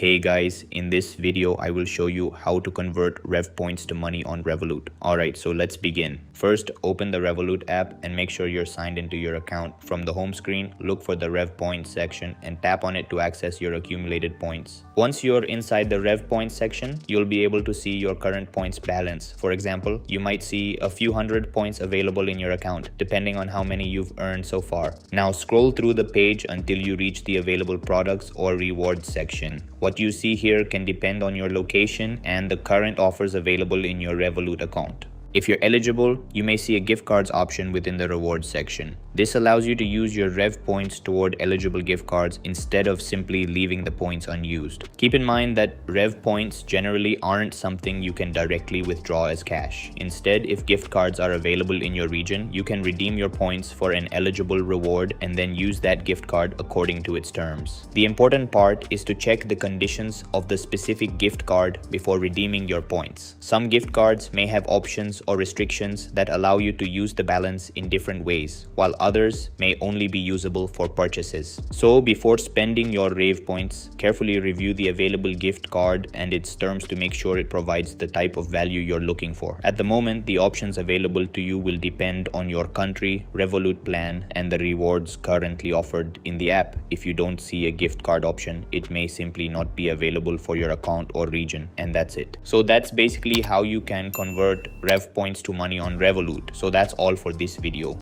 Hey guys, in this video I will show you how to convert RevPoints to money on Revolut. Alright, so let's begin. First, open the Revolut app and make sure you're signed into your account. From the home screen, look for the RevPoints section and tap on it to access your accumulated points. Once you're inside the RevPoints section, you'll be able to see your current points balance. For example, you might see a few hundred points available in your account, depending on how many you've earned so far. Now scroll through the page until you reach the available products or rewards section. What you see here can depend on your location and the current offers available in your Revolut account. If you're eligible, you may see a gift cards option within the rewards section. This allows you to use your Rev points toward eligible gift cards instead of simply leaving the points unused. Keep in mind that Rev points generally aren't something you can directly withdraw as cash. Instead, if gift cards are available in your region, you can redeem your points for an eligible reward and then use that gift card according to its terms. The important part is to check the conditions of the specific gift card before redeeming your points. Some gift cards may have options or restrictions that allow you to use the balance in different ways, while others may only be usable for purchases. So before spending your Rev points, carefully review the available gift card and its terms to make sure it provides the type of value you're looking for. At the moment, the options available to you will depend on your country, Revolut plan, and the rewards currently offered in the app. If you don't see a gift card option, it may simply not be available for your account or region, and that's it. So that's basically how you can convert Rev points to money on Revolut. So that's all for this video.